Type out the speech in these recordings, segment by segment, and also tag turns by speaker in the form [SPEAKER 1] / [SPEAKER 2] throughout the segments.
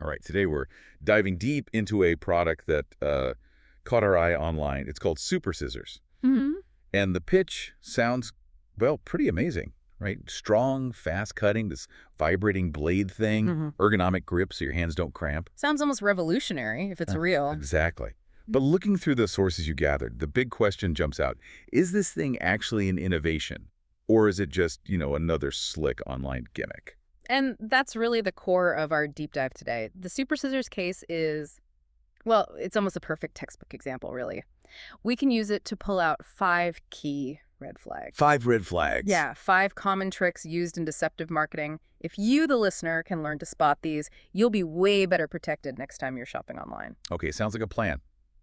[SPEAKER 1] All right, today we're diving deep into a product that caught our eye online. It's called Super Scissors.
[SPEAKER 2] Hmm.
[SPEAKER 1] And the pitch sounds, well, pretty amazing, right? Strong, fast-cutting, this vibrating blade thing,
[SPEAKER 2] Hmm.
[SPEAKER 1] ergonomic grip so your hands don't cramp.
[SPEAKER 2] Sounds almost revolutionary if it's real.
[SPEAKER 1] Exactly. But looking through the sources you gathered, the big question jumps out. Is this thing actually an innovation? Or is it just, another slick online gimmick?
[SPEAKER 2] And that's really the core of our deep dive today. The Super Scissors case is, well, it's almost a perfect textbook example, really. We can use it to pull out 5 key red flags.
[SPEAKER 1] 5 red flags.
[SPEAKER 2] Yeah, 5 common tricks used in deceptive marketing. If you, the listener, can learn to spot these, you'll be way better protected next time you're shopping online.
[SPEAKER 1] Okay, sounds like a plan.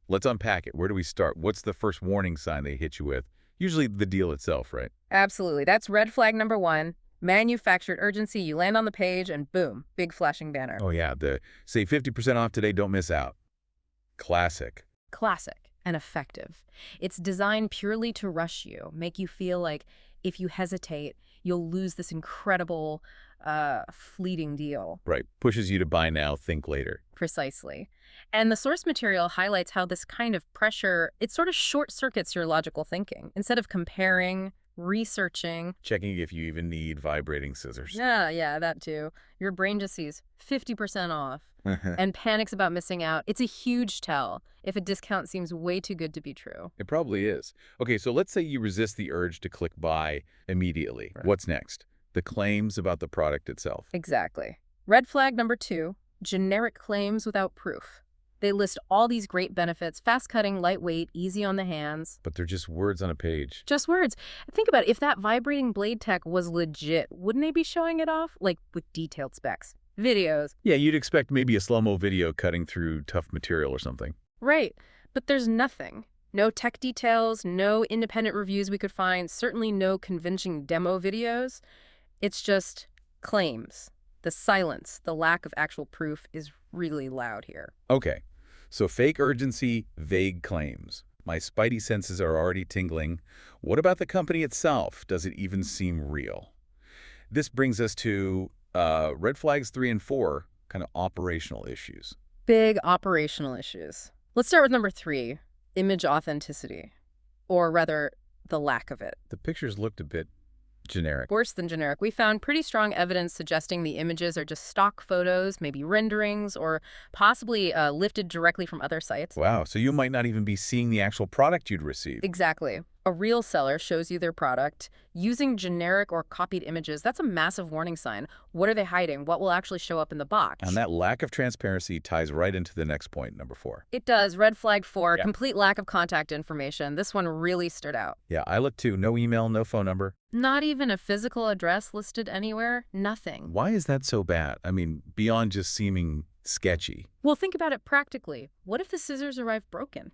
[SPEAKER 1] Let's unpack it. Where do we start? What's the first warning sign they hit you with? Usually the deal itself, right?
[SPEAKER 2] Absolutely. That's red flag number 1. Manufactured urgency. You land on the page and boom, big flashing banner.
[SPEAKER 1] Oh yeah, the say 50% off today, don't miss out. Classic.
[SPEAKER 2] Classic and effective. It's designed purely to rush you, make you feel like if you hesitate, you'll lose this incredible, fleeting deal.
[SPEAKER 1] Right. Pushes you to buy now, think later.
[SPEAKER 2] Precisely. And the source material highlights how this kind of pressure, it sort of short-circuits your logical thinking. Instead of comparing, researching.
[SPEAKER 1] Checking if you even need vibrating scissors.
[SPEAKER 2] Yeah, that too. Your brain just sees 50% off and panics about missing out. It's a huge tell if a discount seems way too good to be true.
[SPEAKER 1] It probably is. Okay, so let's say you resist the urge to click buy immediately.
[SPEAKER 2] Right.
[SPEAKER 1] What's next? The claims about the product itself.
[SPEAKER 2] Exactly. Red flag number 2, generic claims without proof. They list all these great benefits, fast-cutting, lightweight, easy on the hands.
[SPEAKER 1] But they're just words on a page.
[SPEAKER 2] Just words. Think about it. If that vibrating blade tech was legit, wouldn't they be showing it off? Like with detailed specs, videos.
[SPEAKER 1] Yeah, you'd expect maybe a slow-mo video cutting through tough material or something.
[SPEAKER 2] Right. But there's nothing. No tech details, no independent reviews we could find, certainly no convincing demo videos. It's just claims. The silence, the lack of actual proof is really loud here.
[SPEAKER 1] Okay, so fake urgency, vague claims. My spidey senses are already tingling. What about the company itself? Does it even seem real? This brings us to red flags 3 and 4, kind of operational issues.
[SPEAKER 2] Big operational issues. Let's start with number 3, image authenticity. Or rather, the lack of it.
[SPEAKER 1] The pictures looked a bit generic.
[SPEAKER 2] Worse than generic. We found pretty strong evidence suggesting the images are just stock photos, maybe renderings, or possibly lifted directly from other sites.
[SPEAKER 1] Wow, so you might not even be seeing the actual product you'd receive.
[SPEAKER 2] Exactly. A real seller shows you their product using generic or copied images. That's a massive warning sign. What are they hiding? What will actually show up in the box?
[SPEAKER 1] And that lack of transparency ties right into the next point, number 4.
[SPEAKER 2] It does. Red flag 4,
[SPEAKER 1] Yeah.
[SPEAKER 2] Complete lack of contact information. This one really stood out.
[SPEAKER 1] Yeah, I looked too. No email, no phone number.
[SPEAKER 2] Not even a physical address listed anywhere. Nothing.
[SPEAKER 1] Why is that so bad? I mean, beyond just seeming sketchy.
[SPEAKER 2] Well, think about it practically. What if the scissors arrive broken?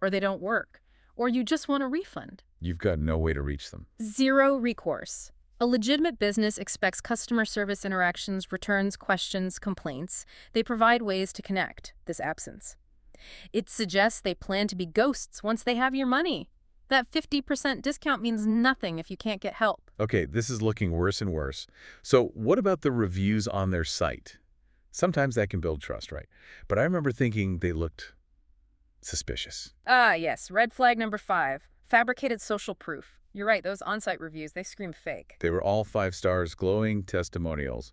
[SPEAKER 2] Or they don't work? Or you just want a refund?
[SPEAKER 1] You've got no way to reach them.
[SPEAKER 2] Zero recourse. A legitimate business expects customer service interactions, returns, questions, complaints. They provide ways to connect. This absence. It suggests they plan to be ghosts once they have your money. That 50% discount means nothing if you can't get help.
[SPEAKER 1] Okay, this is looking worse and worse. So what about the reviews on their site? Sometimes that can build trust, right? But I remember thinking they looked suspicious.
[SPEAKER 2] Yes. Red flag number 5. Fabricated social proof. You're right, those on-site reviews, they scream fake.
[SPEAKER 1] They were all 5 stars, glowing testimonials.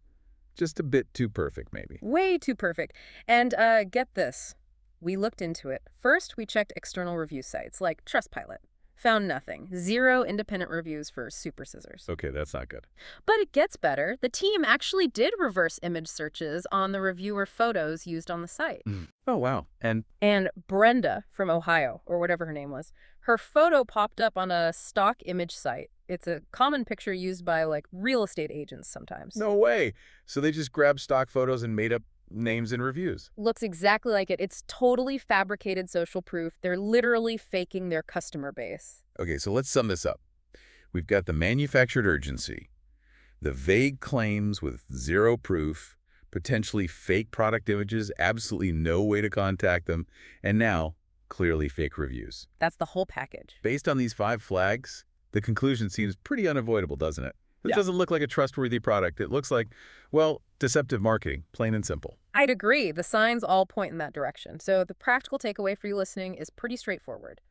[SPEAKER 1] Just a bit too perfect, maybe.
[SPEAKER 2] Way too perfect. And get this. We looked into it. First, we checked external review sites like Trustpilot. Found nothing. 0 independent reviews for Super Scissors.
[SPEAKER 1] Okay, that's not good.
[SPEAKER 2] But it gets better. The team actually did reverse image searches on the reviewer photos used on the site.
[SPEAKER 1] Oh, wow. And
[SPEAKER 2] Brenda from Ohio, or whatever her name was, her photo popped up on a stock image site. It's a common picture used by, like, real estate agents sometimes.
[SPEAKER 1] no way. So they just grabbed stock photos and made up names and reviews.
[SPEAKER 2] Looks exactly like it. It's totally fabricated social proof. They're literally faking their customer base.
[SPEAKER 1] Okay, so let's sum this up. We've got the manufactured urgency, the vague claims with 0 proof, potentially fake product images, absolutely no way to contact them, and now, clearly fake reviews.
[SPEAKER 2] That's the whole package.
[SPEAKER 1] Based on these 5 flags, the conclusion seems pretty unavoidable, doesn't it? It doesn't look like a trustworthy product. It looks like, well, deceptive marketing, plain and simple.
[SPEAKER 2] I'd agree. The signs all point in that direction. So the practical takeaway for you listening is pretty straightforward.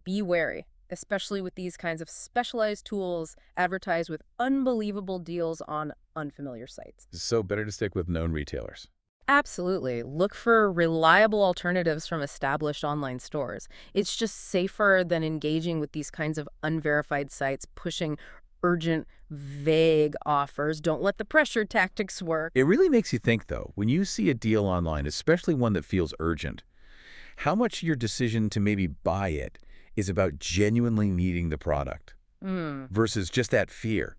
[SPEAKER 2] Be wary, especially with these kinds of specialized tools advertised with unbelievable deals on unfamiliar sites.
[SPEAKER 1] So better to stick with known retailers.
[SPEAKER 2] Absolutely. Look for reliable alternatives from established online stores. It's just safer than engaging with these kinds of unverified sites pushing urgent, vague offers. Don't let the pressure tactics work.
[SPEAKER 1] It really makes you think, though, when you see a deal online, especially one that feels urgent, how much your decision to maybe buy it is about genuinely needing the product
[SPEAKER 2] Hmm.
[SPEAKER 1] versus just that fear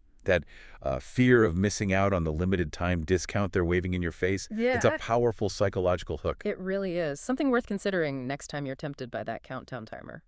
[SPEAKER 1] of missing out on the limited time discount they're waving in your face. It's a
[SPEAKER 2] Yeah,
[SPEAKER 1] powerful psychological hook.
[SPEAKER 2] it really is. Something worth considering next time you're tempted by that countdown timer.